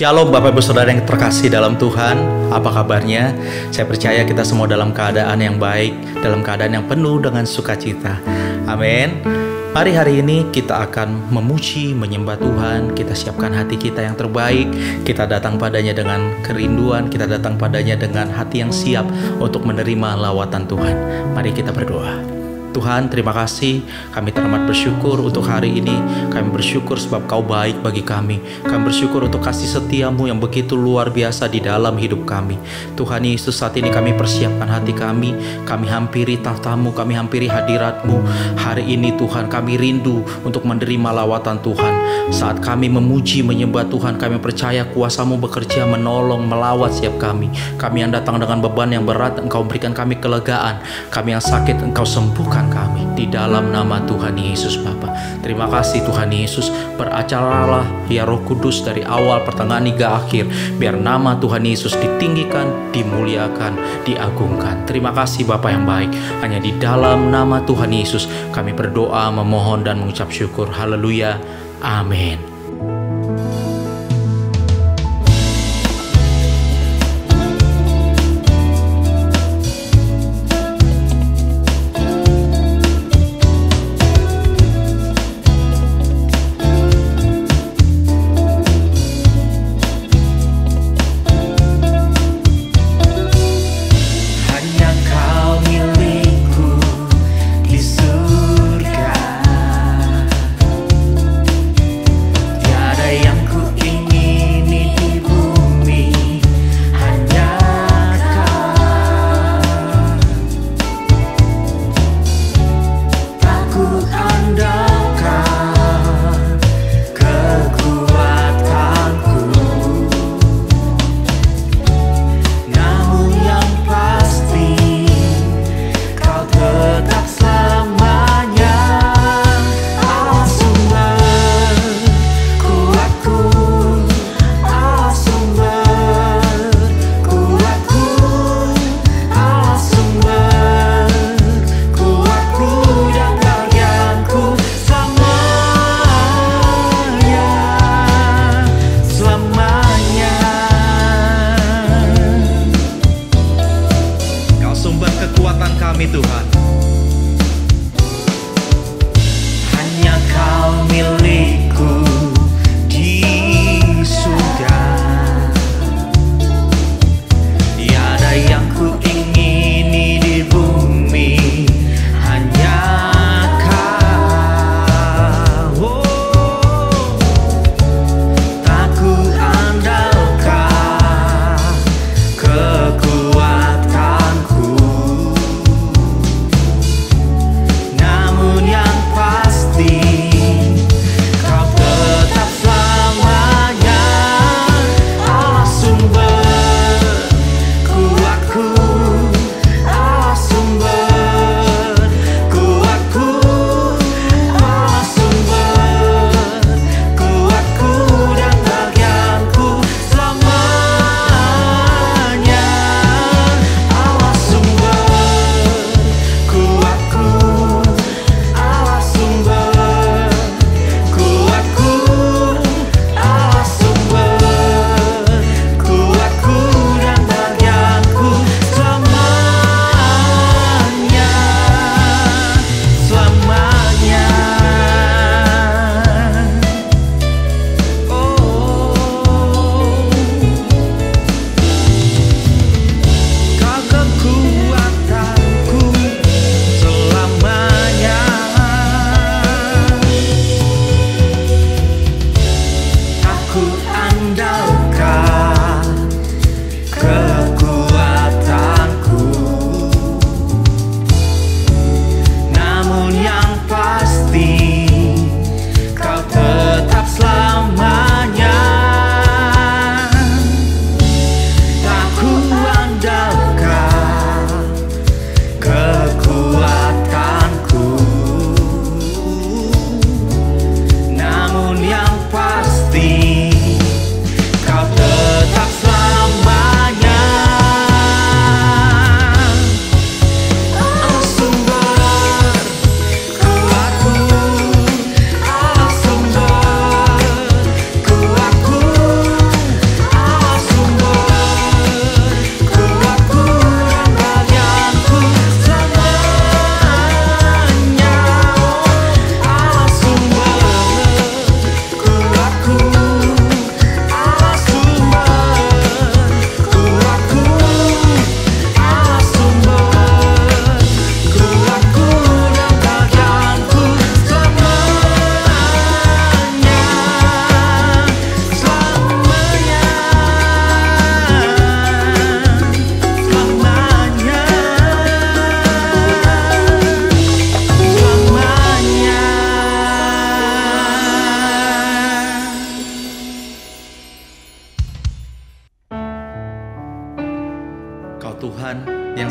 Shalom Bapak Ibu Saudara yang terkasih dalam Tuhan. Apa kabarnya? Saya percaya kita semua dalam keadaan yang baik, dalam keadaan yang penuh dengan sukacita. Amin. Mari hari ini kita akan memuji, menyembah Tuhan. Kita siapkan hati kita yang terbaik. Kita datang padanya dengan kerinduan. Kita datang padanya dengan hati yang siap untuk menerima lawatan Tuhan. Mari kita berdoa. Tuhan, terima kasih. Kami teramat bersyukur untuk hari ini. Kami bersyukur sebab Kau baik bagi kami. Kami bersyukur untuk kasih setiamu yang begitu luar biasa di dalam hidup kami. Tuhan Yesus, saat ini kami persiapkan hati kami. Kami hampiri tahta-Mu, kami hampiri hadirat-Mu. Hari ini Tuhan, kami rindu untuk menerima lawatan Tuhan. Saat kami memuji, menyembah Tuhan, kami percaya kuasa-Mu bekerja menolong, melawat setiap kami. Kami yang datang dengan beban yang berat, Engkau berikan kami kelegaan. Kami yang sakit, Engkau sembuhkan kami di dalam nama Tuhan Yesus Bapa. Terima kasih Tuhan Yesus. Beracaralah ya Roh Kudus dari awal, pertengahan hingga akhir. Biar nama Tuhan Yesus ditinggikan, dimuliakan, diagungkan. Terima kasih Bapa yang baik. Hanya di dalam nama Tuhan Yesus kami berdoa, memohon dan mengucap syukur. Haleluya. Amin.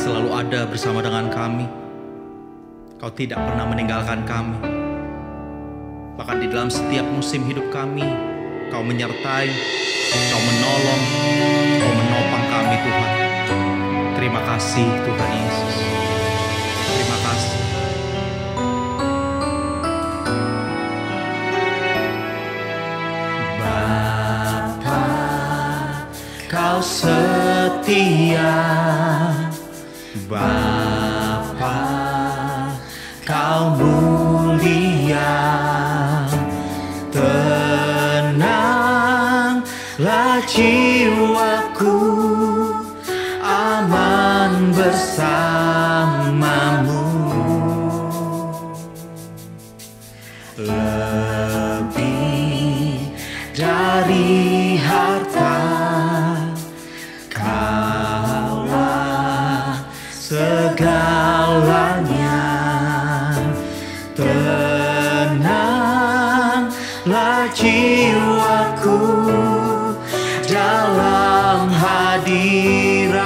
selalu ada bersama dengan kami. Kau tidak pernah meninggalkan kami. Bahkan di dalam setiap musim hidup kami, Kau menyertai, Kau menolong, Kau menopang kami Tuhan. Terima kasih Tuhan Yesus. Terima kasih. Bapa, Kau setia. Bapa, Kau mulia. Tenanglah jiwaku, aman bersamamu. Lebih dari harta, Kaulah segalanya. Tenanglah jiwaku dalam hadirat-Mu.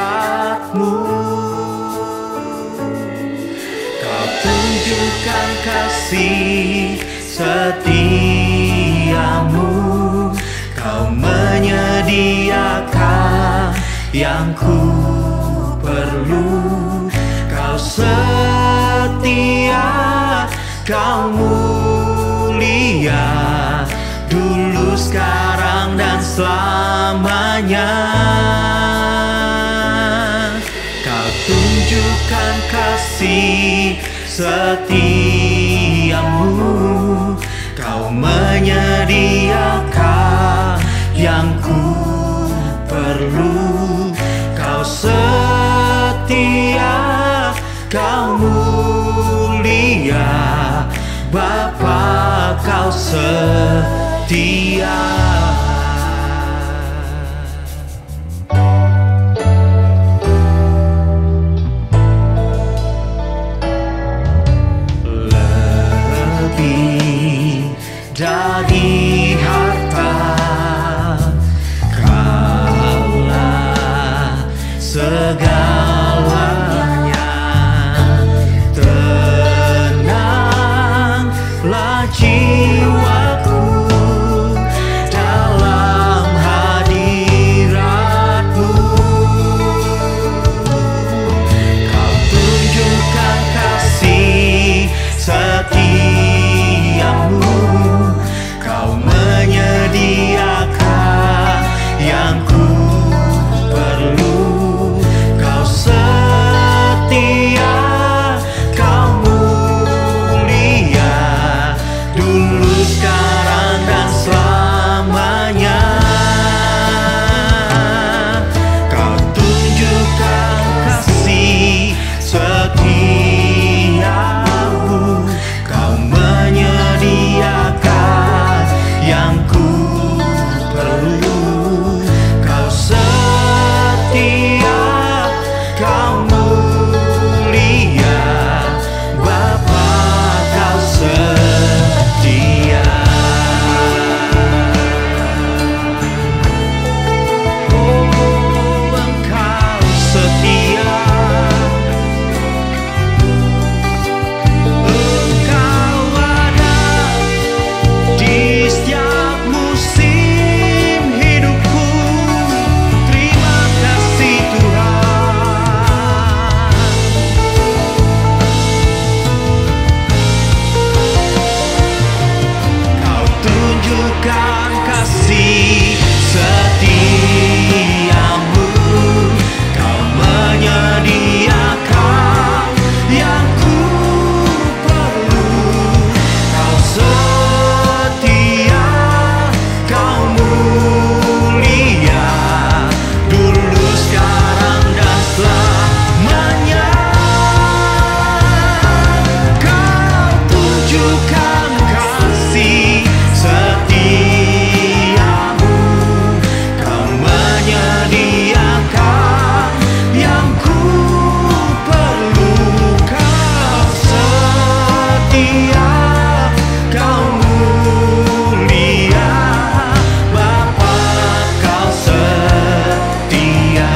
Kau tunjukkan kasih setiamu, Kau menyediakan yang ku perlu. Kau setia, Kau mulia, dulu, sekarang, dan selamanya. Kau tunjukkan kasih setiamu, Kau menyediakan yang ku perlu. Kau setia, Kau mulia, Bapa, Kau setia. Lebih dari harta, Kaulah segalanya. Tenanglah jiwaku dalam hadirat-Mu. Kau tunjukkan kasih setiamu, Kau menyediakan yang ku perlu. Kau setia, Kau mulia, dulu, sekarang, dan selamanya. Kau tunjukkan kasih setiamu, Kau menyediakan yang ku perlu. Kau setia, Kau mulia, Bapa, Kau setia. Oh, Engkau setia. Engkau ada di setiap musim hidupku. Terima kasih Tuhan. Kau tunjukkan kasih setiamu, Kau menyediakan yang ku perlu. Kau setia, Kau mulia, dulu, sekarang, dan selamanya. Kau tunjukkan kasih setiamu, Kau menyediakan yang ku perlu. Kau setia, Kau mulia, Bapa, Kau setia.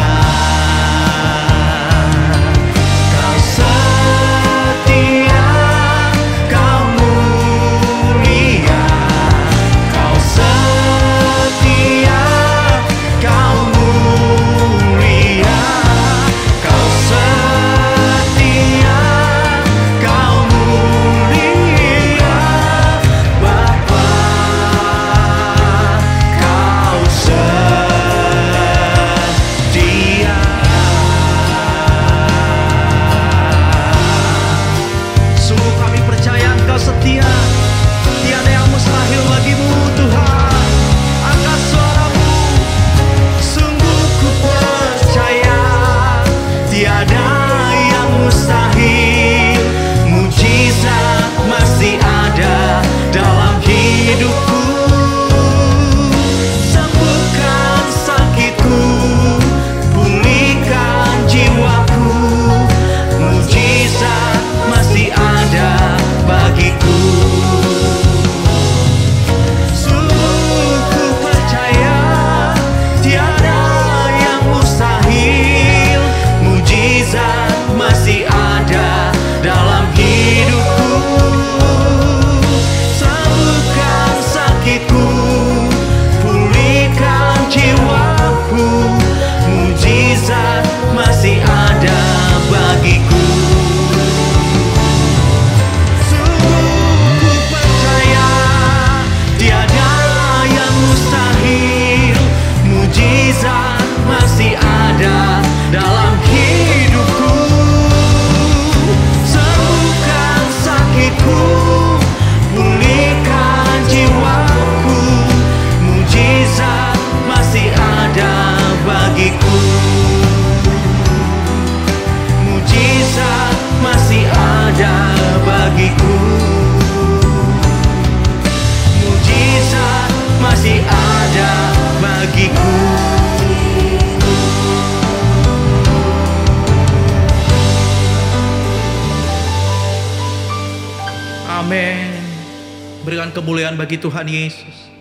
Berikan kemuliaan bagi Tuhan Yesus.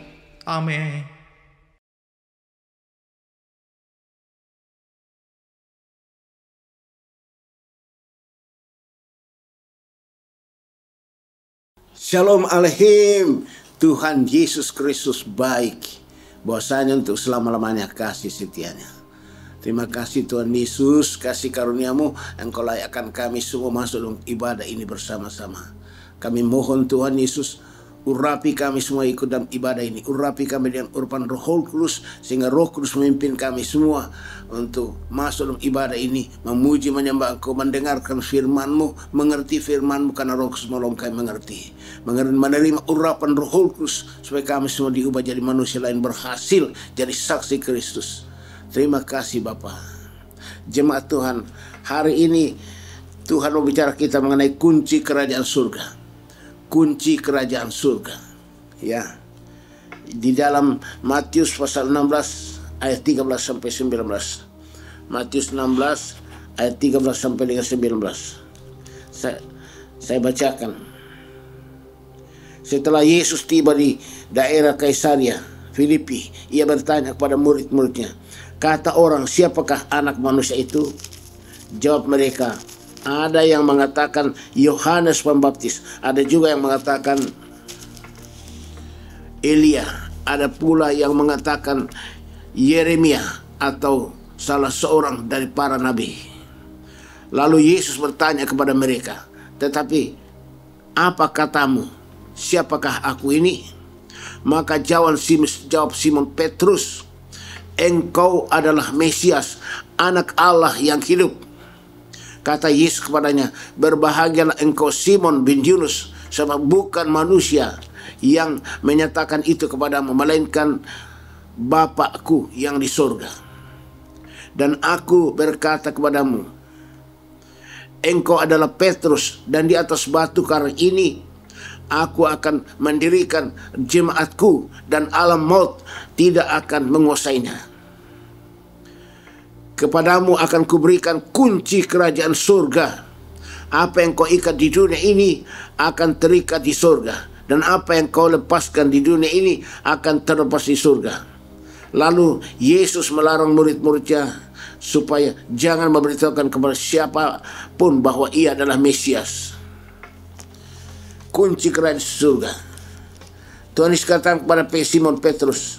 Amin. Shalom Aleichem. Tuhan Yesus Kristus baik. Bahwasanya untuk selama-lamanya kasih setianya. Terima kasih Tuhan Yesus, kasih karunia-Mu Engkau layakkan kami semua masuk dalam ibadah ini bersama-sama. Kami mohon Tuhan Yesus, urapi kami semua ikut dalam ibadah ini. Urapi kami dengan urapan Roh Kudus, sehingga Roh Kudus memimpin kami semua untuk masuk dalam ibadah ini, memuji, menyembah Engkau, mendengarkan firman-Mu, mengerti firman-Mu, karena Roh Kudus menolong kami mengerti. Menerima urapan Roh Kudus, supaya kami semua diubah jadi manusia lain, berhasil jadi saksi Kristus. Terima kasih Bapa. Jemaat Tuhan, hari ini Tuhan mau bicara kita mengenai kunci kerajaan surga. Kunci kerajaan surga. Ya. Di dalam Matius pasal 16 ayat 13 sampai 19. Matius 16 ayat 13 sampai dengan 19. Saya bacakan. Setelah Yesus tiba di daerah Kaisaria Filipi, ia bertanya kepada murid-muridnya, kata orang, siapakah anak manusia itu? Jawab mereka, ada yang mengatakan Yohanes Pembaptis, ada juga yang mengatakan Elia, ada pula yang mengatakan Yeremia atau salah seorang dari para nabi. Lalu Yesus bertanya kepada mereka, tetapi apa katamu? Siapakah aku ini? Maka jawab Simon Petrus, engkau adalah Mesias, anak Allah yang hidup. Kata Yesus kepadanya, berbahagialah engkau Simon bin Yunus, sebab bukan manusia yang menyatakan itu kepadamu, melainkan Bapakku yang di surga. Dan aku berkata kepadamu, engkau adalah Petrus, dan di atas batu karang ini aku akan mendirikan jemaatku, dan alam maut tidak akan menguasainya. Kepadamu akan kuberikan kunci kerajaan surga. Apa yang kau ikat di dunia ini akan terikat di surga, dan apa yang kau lepaskan di dunia ini akan terlepas di surga. Lalu Yesus melarang murid-muridnya supaya jangan memberitahukan kepada siapapun bahwa ia adalah Mesias. Kunci kerajaan surga. Tuhan Yesus katakan kepada Simon Petrus,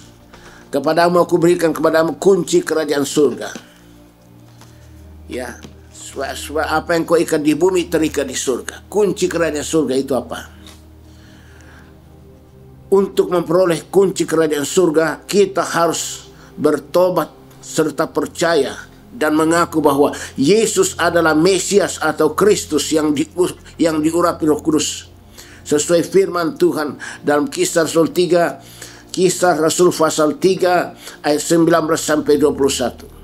kepadamu aku berikan kepadamu kunci kerajaan surga. Ya, apa yang kau ikat di bumi terikat di surga. Kunci kerajaan surga itu apa? Untuk memperoleh kunci kerajaan surga, kita harus bertobat serta percaya dan mengaku bahwa Yesus adalah Mesias atau Kristus yang diurapi Roh Kudus. Sesuai firman Tuhan dalam Kisah Rasul 3, Kisah Rasul pasal 3 ayat 19 sampai 21.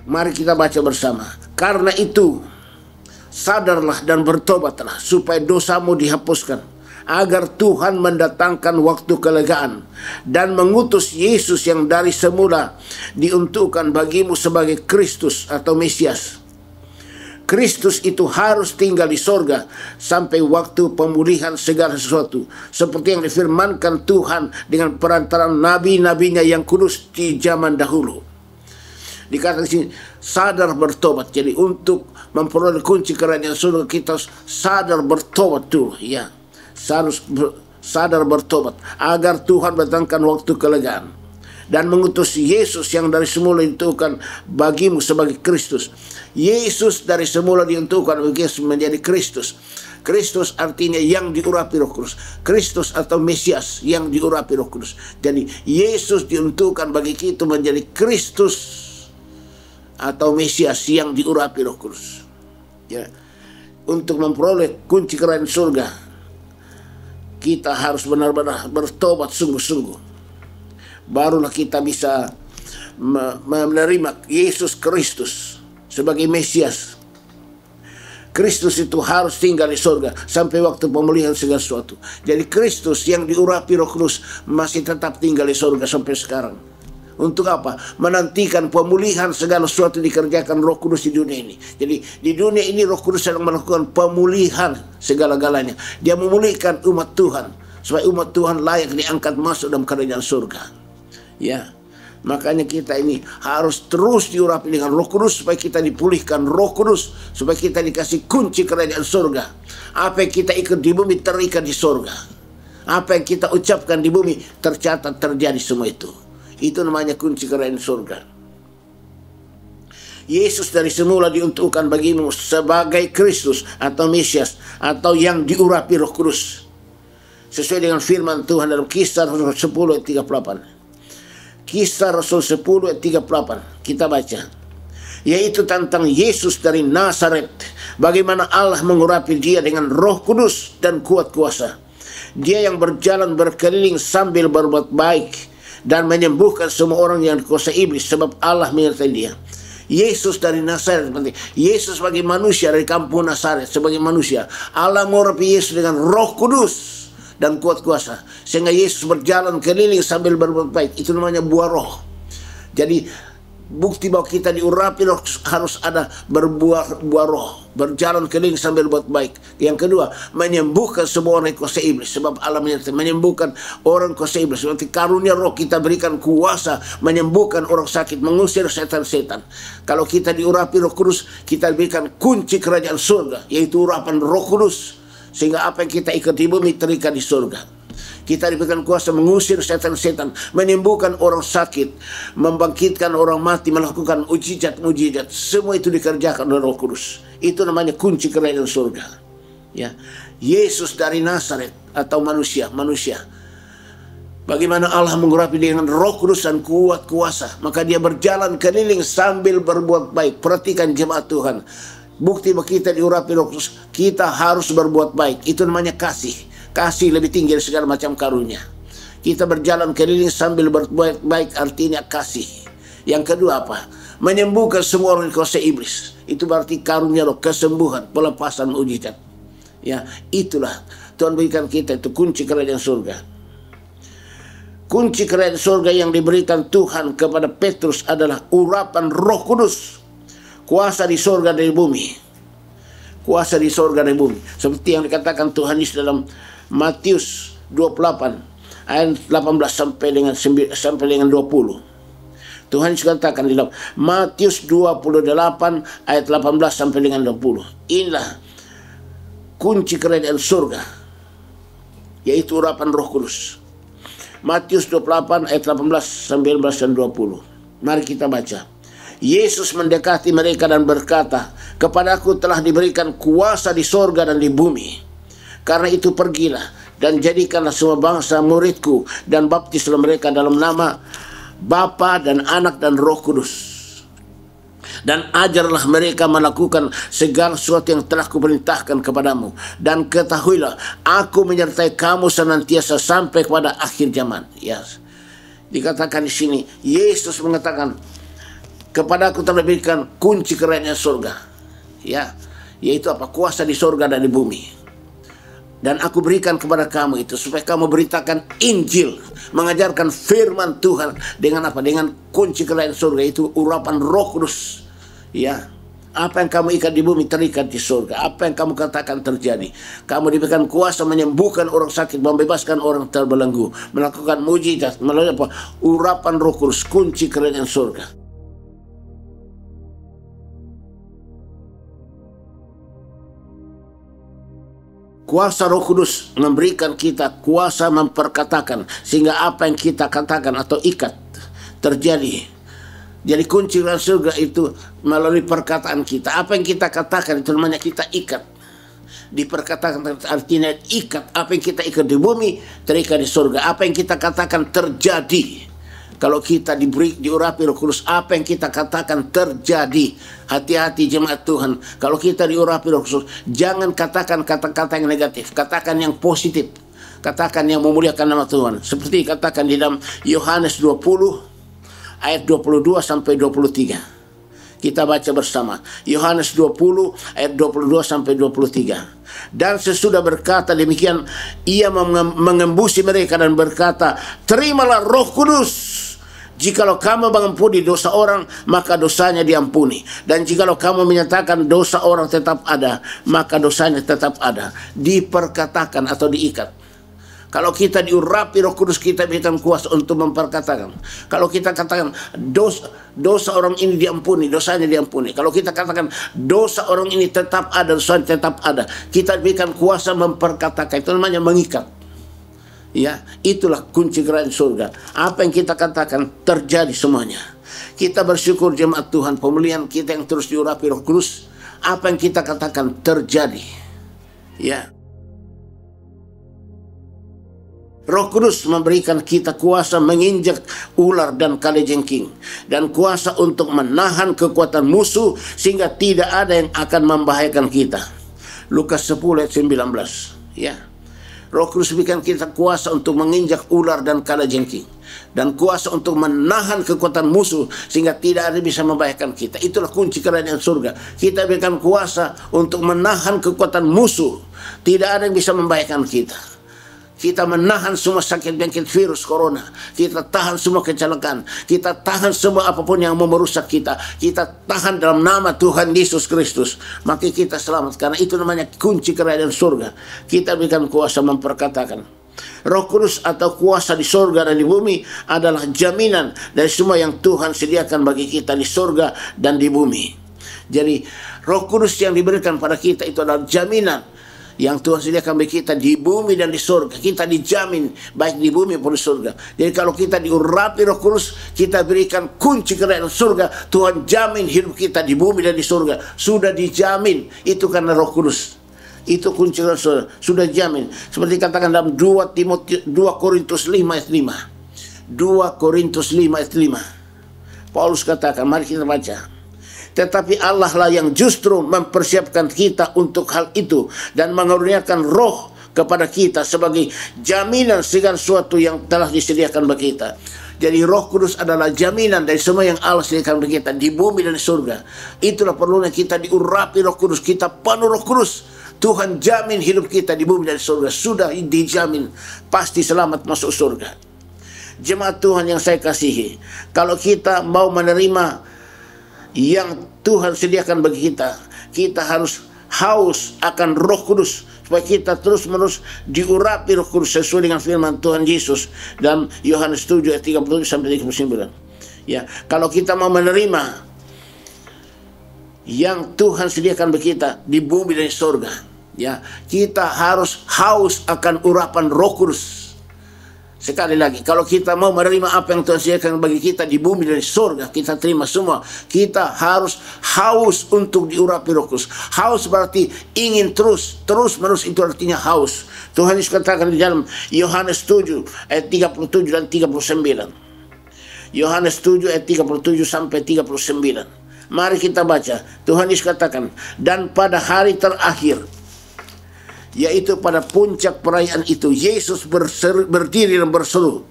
Mari kita baca bersama. Karena itu, sadarlah dan bertobatlah supaya dosamu dihapuskan, agar Tuhan mendatangkan waktu kelegaan dan mengutus Yesus yang dari semula diuntukkan bagimu sebagai Kristus atau Mesias. Kristus itu harus tinggal di sorga sampai waktu pemulihan segala sesuatu, seperti yang difirmankan Tuhan dengan perantaraan nabi-nabinya yang kudus di zaman dahulu. Dikatakan di sini sadar bertobat. Jadi untuk memperoleh kunci kerajaan surga kita sadar bertobat dulu, ya. Sadar bertobat agar Tuhan datangkan waktu kelegaan dan mengutus Yesus yang dari semula ditentukan bagimu sebagai Kristus. Yesus dari semula ditentukan bagi Yesus menjadi Kristus. Kristus artinya yang diurapi Roh Kudus. Kristus atau Mesias yang diurapi Roh Kudus. Jadi Yesus ditentukan bagi kita menjadi Kristus atau Mesias yang diurapi Roh Kudus. Ya. Untuk memperoleh kunci kerajaan surga, kita harus benar-benar bertobat sungguh-sungguh. Barulah kita bisa menerima Yesus Kristus sebagai Mesias. Kristus itu harus tinggal di surga sampai waktu pemulihan segala sesuatu. Jadi Kristus yang diurapi Roh Kudus masih tetap tinggal di surga sampai sekarang. Untuk apa? Menantikan pemulihan segala sesuatu dikerjakan Roh Kudus di dunia ini. Jadi di dunia ini Roh Kudus sedang melakukan pemulihan segala-galanya. Dia memulihkan umat Tuhan supaya umat Tuhan layak diangkat masuk dalam kerajaan surga. Ya. Makanya kita ini harus terus diurapi dengan Roh Kudus supaya kita dipulihkan Roh Kudus, supaya kita dikasih kunci kerajaan surga. Apa yang kita ikat di bumi terikat di surga. Apa yang kita ucapkan di bumi tercatat, terjadi semua itu. Itu namanya kunci kerajaan surga. Yesus dari semula diuntukkan bagimu sebagai Kristus atau Mesias atau yang diurapi Roh Kudus. Sesuai dengan firman Tuhan dalam Kisah Rasul 10 ayat 38. Kisah Rasul 10 ayat 38. Kita baca. Yaitu tentang Yesus dari Nazaret. Bagaimana Allah mengurapi dia dengan Roh Kudus dan kuat kuasa. Dia yang berjalan berkeliling sambil berbuat baik dan menyembuhkan semua orang yang dikuasai iblis sebab Allah menyertai dia. Yesus dari Nazaret, Yesus sebagai manusia dari kampung Nazaret, sebagai manusia. Allah mengurapi Yesus dengan Roh Kudus dan kuat kuasa, sehingga Yesus berjalan keliling sambil berbuat baik. Itu namanya buah roh. Jadi bukti bahwa kita diurapi roh harus ada berbuah roh, berjalan keliling sambil berbuat baik. Yang kedua, menyembuhkan semua orang yang kuasa iblis sebab Allah menyertai. Menyembuhkan orang kuasa iblis. Berarti karunia roh kita berikan kuasa menyembuhkan orang sakit, mengusir setan-setan. Kalau kita diurapi Roh Kudus, kita diberikan kunci kerajaan surga, yaitu urapan Roh Kudus. Sehingga apa yang kita ikat di bumi terikat di surga. Kita diberikan kuasa mengusir setan-setan, menyembuhkan orang sakit, membangkitkan orang mati, melakukan mujizat-mujizat. Semua itu dikerjakan oleh Roh Kudus. Itu namanya kunci kerajaan surga. Ya, Yesus dari Nazaret atau manusia. Bagaimana Allah mengurapi dengan Roh Kudus dan kuat kuasa, maka dia berjalan keliling sambil berbuat baik. Perhatikan jemaat Tuhan. Bukti bahwa kita diurapi Roh Kudus, kita harus berbuat baik. Itu namanya kasih. Kasih lebih tinggi dari segala macam karunia. Kita berjalan keliling sambil berbuat baik, artinya kasih. Yang kedua apa? Menyembuhkan semua orang yang kuasa iblis. Itu berarti karunia roh, kesembuhan, pelepasan mujizat. Ya, itulah Tuhan berikan kita, itu kunci kerajaan surga. Kunci kerajaan surga yang diberikan Tuhan kepada Petrus adalah urapan Roh Kudus. Kuasa di sorga dari bumi. Kuasa di sorga dari bumi. Seperti yang dikatakan Tuhan Yesus dalam Matius 28 ayat 18 sampai dengan 20. Tuhan Yesus katakan di dalam Matius 28 ayat 18 sampai dengan 20. Inilah kunci kerajaan surga, yaitu urapan Roh Kudus. Matius 28 ayat 18 sampai 19 dan 20. Mari kita baca. Yesus mendekati mereka dan berkata, "Kepadaku telah diberikan kuasa di sorga dan di bumi. Karena itu pergilah dan jadikanlah semua bangsa muridku dan baptislah mereka dalam nama Bapa dan Anak dan Roh Kudus. Dan ajarlah mereka melakukan segala sesuatu yang telah kuperintahkan kepadamu. Dan ketahuilah, aku menyertai kamu senantiasa sampai kepada akhir zaman." Ya, dikatakan di sini, Yesus mengatakan, "Kepadaku telah diberikan kunci kerajaan surga." Ya, yaitu apa? Kuasa di surga dan di bumi. Dan aku berikan kepada kamu itu supaya kamu beritakan Injil, mengajarkan firman Tuhan dengan apa? Dengan kunci kerajaan surga, itu urapan Roh Kudus. Ya, apa yang kamu ikat di bumi terikat di surga. Apa yang kamu katakan terjadi. Kamu diberikan kuasa menyembuhkan orang sakit, membebaskan orang terbelenggu, melakukan mujizat melalui apa? Urapan Roh Kudus, kunci kerajaan surga. Kuasa Roh Kudus memberikan kita kuasa memperkatakan, sehingga apa yang kita katakan atau ikat terjadi. Jadi kunci kerajaan surga itu melalui perkataan kita. Apa yang kita katakan itu namanya kita ikat. Diperkatakan artinya ikat. Apa yang kita ikat di bumi terikat di surga. Apa yang kita katakan terjadi. Kalau kita diurapi Roh Kudus, apa yang kita katakan terjadi. Hati-hati jemaat Tuhan. Kalau kita diurapi Roh Kudus, jangan katakan kata-kata yang negatif. Katakan yang positif. Katakan yang memuliakan nama Tuhan. Seperti katakan di dalam Yohanes 20 ayat 22 sampai 23. Kita baca bersama. Yohanes 20 ayat 22 sampai 23. Dan sesudah berkata demikian, ia mengembusi mereka dan berkata, "Terimalah Roh Kudus. Jikalau kamu mengampuni dosa orang, maka dosanya diampuni. Dan jikalau kamu menyatakan dosa orang tetap ada, maka dosanya tetap ada. Diperkatakan atau diikat. Kalau kita diurapi Roh Kudus, kita berikan kuasa untuk memperkatakan. Kalau kita katakan dosa orang ini diampuni, dosanya diampuni. Kalau kita katakan dosa orang ini tetap ada, dosanya tetap ada, kita berikan kuasa memperkatakan. Itu namanya mengikat. Ya, itulah kunci kerajaan surga. Apa yang kita katakan terjadi semuanya. Kita bersyukur jemaat Tuhan, pemulihan kita yang terus diurapi Roh Kudus. Apa yang kita katakan terjadi. Ya. Roh Kudus memberikan kita kuasa menginjak ular dan kalajengking, dan kuasa untuk menahan kekuatan musuh sehingga tidak ada yang akan membahayakan kita. Lukas 10 ayat 19. Ya. Roh Kudus berikan kita kuasa untuk menginjak ular dan kalajengking, dan kuasa untuk menahan kekuatan musuh sehingga tidak ada yang bisa membahayakan kita. Itulah kunci kerajaan surga. Kita berikan kuasa untuk menahan kekuatan musuh. Tidak ada yang bisa membahayakan kita. Kita menahan semua sakit penyakit virus corona. Kita tahan semua kecelakaan. Kita tahan semua apapun yang mau merusak kita. Kita tahan dalam nama Tuhan Yesus Kristus. Maka kita selamat. Karena itu namanya kunci kerajaan surga. Kita berikan kuasa memperkatakan. Roh Kudus atau kuasa di surga dan di bumi adalah jaminan dari semua yang Tuhan sediakan bagi kita di surga dan di bumi. Jadi Roh Kudus yang diberikan pada kita itu adalah jaminan yang Tuhan sediakan bagi kita di bumi dan di surga. Kita dijamin baik di bumi maupun di surga. Jadi kalau kita diurapi Roh Kudus, kita berikan kunci kerajaan surga. Tuhan jamin hidup kita di bumi dan di surga. Sudah dijamin. Itu karena Roh Kudus. Itu kunci kerajaan surga. Sudah dijamin. Seperti katakan dalam 2 Korintus 5 ayat 5. 2 Korintus 5 ayat 5. Paulus katakan, mari kita baca. Tetapi Allah lah yang justru mempersiapkan kita untuk hal itu dan mengaruniakan roh kepada kita sebagai jaminan segala sesuatu yang telah disediakan bagi kita. Jadi Roh Kudus adalah jaminan dari semua yang Allah sediakan bagi kita di bumi dan di surga. Itulah perlunya kita diurapi Roh Kudus, kita penuh Roh Kudus. Tuhan jamin hidup kita di bumi dan di surga. Sudah dijamin, pasti selamat masuk surga. Jemaat Tuhan yang saya kasihi, kalau kita mau menerima yang Tuhan sediakan bagi kita, kita harus haus akan Roh Kudus supaya kita terus-menerus diurapi Roh Kudus sesuai dengan firman Tuhan Yesus dalam Yohanes 7 ayat 37 sampai 39. Ya, kalau kita mau menerima yang Tuhan sediakan bagi kita di bumi dan di surga, ya, kita harus haus akan urapan Roh Kudus. Sekali lagi, kalau kita mau menerima apa yang Tuhan sediakan bagi kita di bumi dan di surga, kita terima semua. Kita harus haus untuk diurapi Roh Kudus. Haus berarti ingin terus-menerus, itu artinya haus. Tuhan Yesus katakan di dalam Yohanes 7 ayat 37 dan 39. Yohanes 7 ayat 37 sampai 39. Mari kita baca. Tuhan Yesus katakan, dan pada hari terakhir, yaitu pada puncak perayaan itu, Yesus berdiri dan berseru,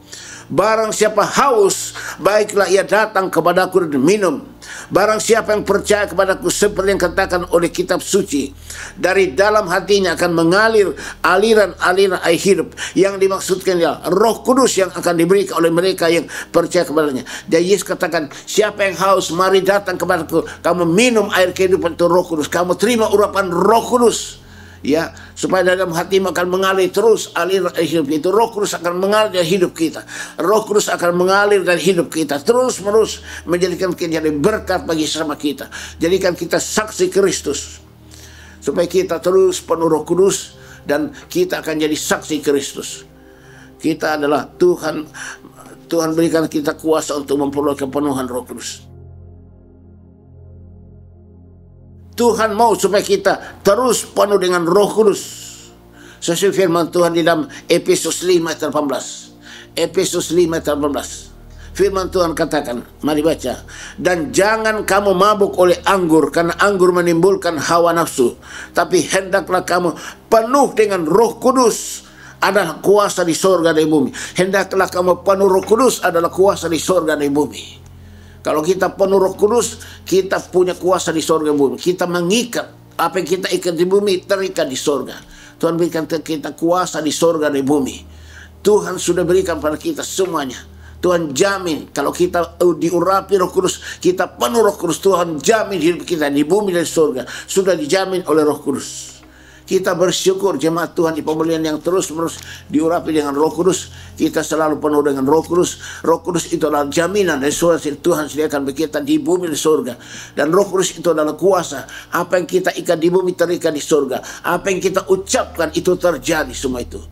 barang siapa haus, baiklah ia datang kepadaku dan minum. Barang siapa yang percaya kepadaku, seperti yang katakan oleh kitab suci, dari dalam hatinya akan mengalir aliran-aliran air hidup. Yang dimaksudkan adalah Roh Kudus yang akan diberikan oleh mereka yang percaya kepadanya. Dan Yesus katakan, siapa yang haus, mari datang kepadaku, kamu minum air kehidupan itu Roh Kudus. Kamu terima urapan Roh Kudus. Ya, supaya dalam hatimu akan mengalir terus aliran hidup itu. Roh Kudus akan mengalir dari hidup kita. Roh Kudus akan mengalir dari hidup kita, terus menerus menjadikan kita jadi berkat bagi sesama kita. Jadikan kita saksi Kristus, supaya kita terus penuh Roh Kudus dan kita akan jadi saksi Kristus. Kita adalah Tuhan berikan kita kuasa untuk memperoleh kepenuhan Roh Kudus. Tuhan mau supaya kita terus penuh dengan Roh Kudus. Sesuai firman Tuhan di dalam Efesus 5 ayat 18. Efesus 5 ayat 18. Firman Tuhan katakan, mari baca. Dan jangan kamu mabuk oleh anggur, karena anggur menimbulkan hawa nafsu. Tapi hendaklah kamu penuh dengan Roh Kudus, adalah kuasa di sorga dan di bumi. Hendaklah kamu penuh Roh Kudus, adalah kuasa di sorga dan di bumi. Kalau kita penuh Roh Kudus, kita punya kuasa di sorga dan bumi. Kita mengikat, apa yang kita ikat di bumi, terikat di sorga. Tuhan berikan kita kuasa di sorga dan di bumi. Tuhan sudah berikan pada kita semuanya. Tuhan jamin kalau kita diurapi Roh Kudus, kita penuh Roh Kudus, Tuhan jamin hidup kita di bumi dan surga sudah dijamin oleh Roh Kudus. Kita bersyukur jemaat Tuhan di pemulihan yang terus-menerus diurapi dengan Roh Kudus. Kita selalu penuh dengan Roh Kudus. Roh Kudus itu adalah jaminan dari Tuhan sediakan bagi kita di bumi dan surga. Dan Roh Kudus itu adalah kuasa. Apa yang kita ikat di bumi terikat di surga. Apa yang kita ucapkan itu terjadi semua itu.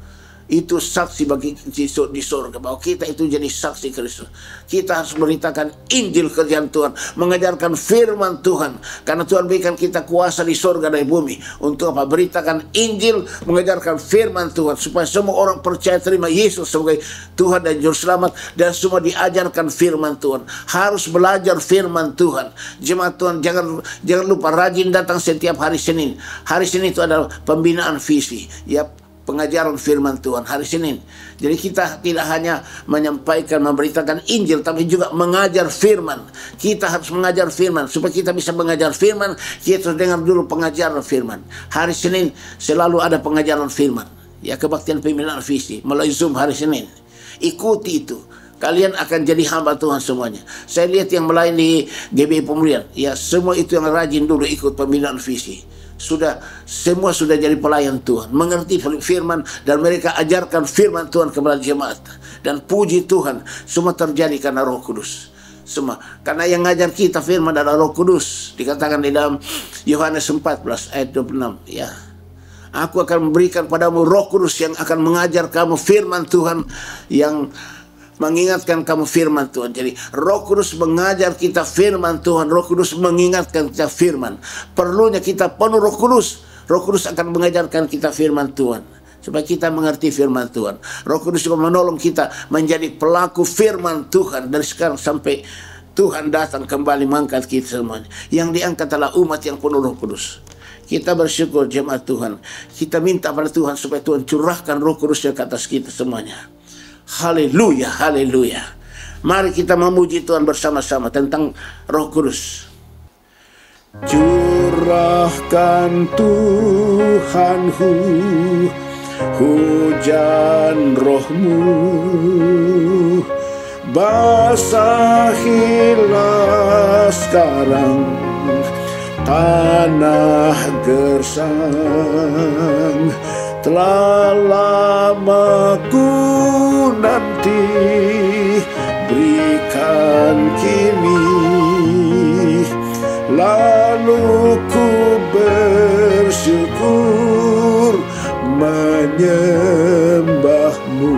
Itu saksi bagi di surga bahwa kita itu jadi saksi Kristus. Kita harus memberitakan Injil kerjaan Tuhan, mengajarkan firman Tuhan, karena Tuhan berikan kita kuasa di surga dan di bumi untuk apa? Beritakan Injil, mengajarkan firman Tuhan supaya semua orang percaya terima Yesus sebagai Tuhan dan Juru Selamat, dan semua diajarkan firman Tuhan. Harus belajar firman Tuhan. Jemaat Tuhan, jangan lupa rajin datang setiap hari Senin. Hari Senin itu adalah pembinaan visi, ya, pengajaran firman Tuhan hari Senin. Jadi kita tidak hanya menyampaikan, memberitakan Injil, tapi juga mengajar firman. Kita harus mengajar firman. Supaya kita bisa mengajar firman, kita harus dengar dulu pengajaran firman. Hari Senin selalu ada pengajaran firman, ya, kebaktian pembinaan visi melalui Zoom hari Senin. Ikuti itu. Kalian akan jadi hamba Tuhan semuanya. Saya lihat yang melayani GBI Pemulihan, ya, semua itu yang rajin dulu ikut pembinaan visi. Semua sudah jadi pelayan Tuhan, mengerti firman, dan mereka ajarkan firman Tuhan kepada jemaat. Dan puji Tuhan, semua terjadi karena Roh Kudus. Semua karena yang ngajar kita firman adalah Roh Kudus. Dikatakan di dalam Yohanes 14 ayat 26, ya, aku akan memberikan padamu Roh Kudus yang akan mengajar kamu firman Tuhan, yang mengingatkan kamu firman Tuhan. Jadi Roh Kudus mengajar kita firman Tuhan, Roh Kudus mengingatkan kita firman. Perlunya kita penuh Roh Kudus. Roh Kudus akan mengajarkan kita firman Tuhan supaya kita mengerti firman Tuhan. Roh Kudus juga menolong kita menjadi pelaku firman Tuhan dari sekarang sampai Tuhan datang kembali mengangkat kita semuanya. Yang diangkat adalah umat yang penuh Roh Kudus. Kita bersyukur jemaat Tuhan. Kita minta pada Tuhan supaya Tuhan curahkan Roh Kudusnya ke atas kita semuanya. Haleluya, haleluya. Mari kita memuji Tuhan bersama-sama tentang Roh Kudus. Curahkan Tuhanku hujan Roh-Mu, basahilah sekarang tanah gersang. Telah lama ku nanti, berikan kini, lalu ku bersyukur menyembah-Mu.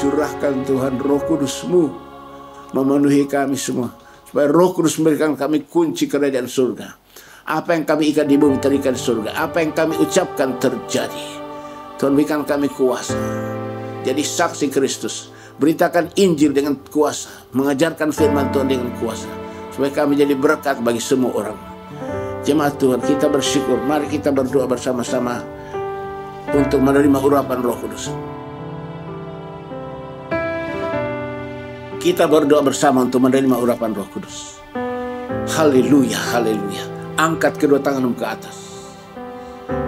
Curahkan Tuhan Roh Kudus-Mu memenuhi kami semua, supaya Roh Kudus memberikan kami kunci kerajaan surga. Apa yang kami ikat di bumi terikat di surga. Apa yang kami ucapkan terjadi. Tuhan berikan kami kuasa jadi saksi Kristus. Beritakan Injil dengan kuasa, mengajarkan firman Tuhan dengan kuasa, supaya kami jadi berkat bagi semua orang. Jemaat Tuhan, kita bersyukur. Mari kita berdoa bersama-sama untuk menerima urapan Roh Kudus. Kita berdoa bersama untuk menerima urapan Roh Kudus. Haleluya, haleluya. Angkat kedua tanganmu ke atas.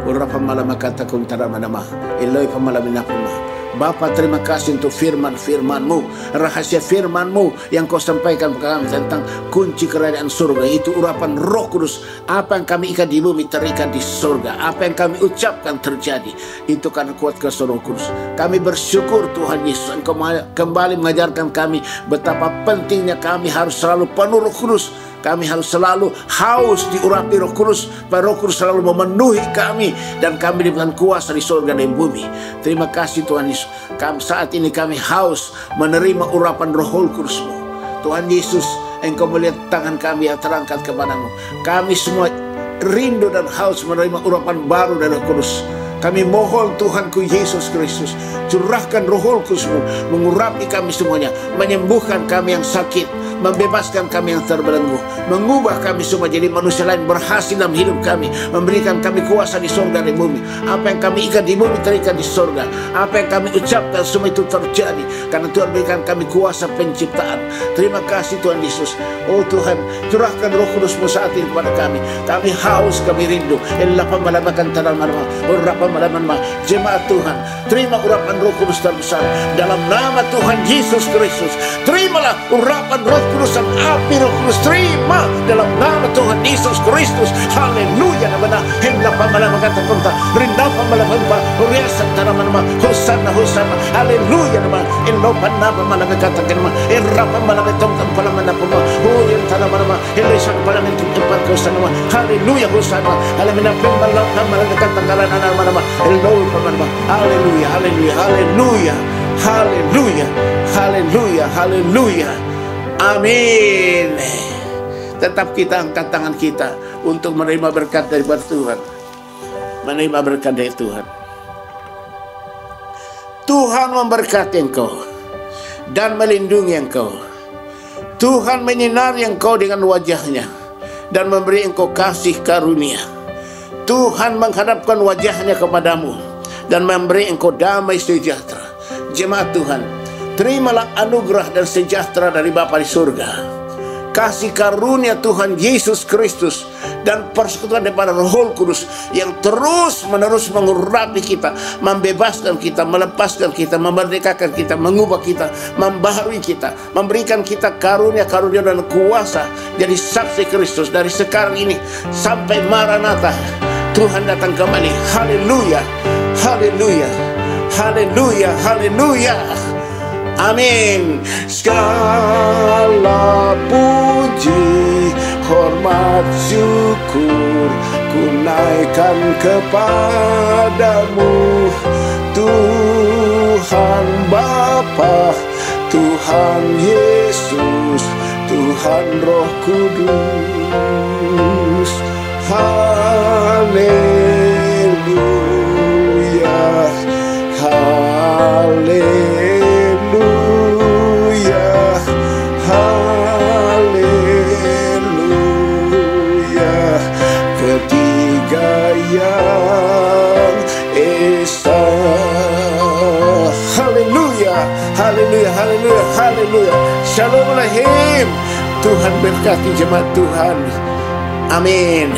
Urapa malam kata kum taramanama. Eloi pamalaminapuma. Bapa, terima kasih untuk firman-firman-Mu, rahasia firman-Mu yang Kau sampaikan kepada kami tentang kunci kerajaan surga. Itu urapan Roh Kudus. Apa yang kami ikat di bumi terikat di surga. Apa yang kami ucapkan terjadi. Itu karena kuat kuasa Roh Kudus. Kami bersyukur Tuhan Yesus, Engkau kembali mengajarkan kami betapa pentingnya kami harus selalu penuh Roh Kudus. Kami harus selalu haus diurapi Roh Kudus, supaya Roh Kudus selalu memenuhi kami, dan kami diberikan kuasa di surga dan bumi. Terima kasih Tuhan Yesus. Saat ini kami haus menerima urapan Roh Kudus-Mu. Tuhan Yesus, Engkau melihat tangan kami yang terangkat kepadamu. Kami semua rindu dan haus menerima urapan baru dari Roh Kudus. Kami mohon Tuhanku Yesus Kristus, curahkan Roh Kudus-Mu, mengurapi kami semuanya, menyembuhkan kami yang sakit, membebaskan kami yang terbelenggu. mengubah kami supaya jadi manusia lain berhasil dalam hidup kami, memberikan kami kuasa di surga dan di bumi. Apa yang kami ikat di bumi terikat di surga. Apa yang kami ucapkan semua itu terjadi karena Tuhan berikan kami kuasa penciptaan. Terima kasih Tuhan Yesus. Oh Tuhan, curahkan Roh Kudus-Mu saat ini kepada kami. Kami haus, kami rindu. Jemaat Tuhan, terima urapan Roh Kudus terbesar dalam nama Tuhan Yesus Kristus. Terimalah urapan Roh Kudus dan api Roh Kudus. Terima dalam nama Tuhan Yesus Kristus. Haleluya. Hosana, hosana. Haleluya. Haleluya. Hosana. Haleluya, haleluya, haleluya, haleluya, haleluya, haleluya. Amin. Tetap kita angkat tangan kita untuk menerima berkat dari Tuhan. Menerima berkat dari Tuhan. Tuhan memberkati engkau dan melindungi engkau. Tuhan menyinari engkau dengan wajahnya dan memberi engkau kasih karunia. Tuhan menghadapkan wajahnya kepadamu dan memberi engkau damai sejahtera. Jemaat Tuhan, terimalah anugerah dan sejahtera dari Bapa di surga. Kasih karunia Tuhan Yesus Kristus dan persekutuan daripada Roh Kudus yang terus menerus mengurapi kita, membebaskan kita, melepaskan kita, memerdekakan kita, mengubah kita, membaharui kita, memberikan kita karunia-karunia dan kuasa jadi saksi Kristus dari sekarang ini sampai Maranatha. Tuhan datang kembali. Haleluya, haleluya, haleluya, haleluya. Amin. Segala puji, hormat, syukur ku naikkan kepadamu, Tuhan Bapa, Tuhan Yesus, Tuhan Roh Kudus. Haleluya, haleluya, haleluya. Ketiga yang esa. Haleluya, haleluya, haleluya, haleluya. Shalom Alaikum. Tuhan berkati jemaat Tuhan. Amin.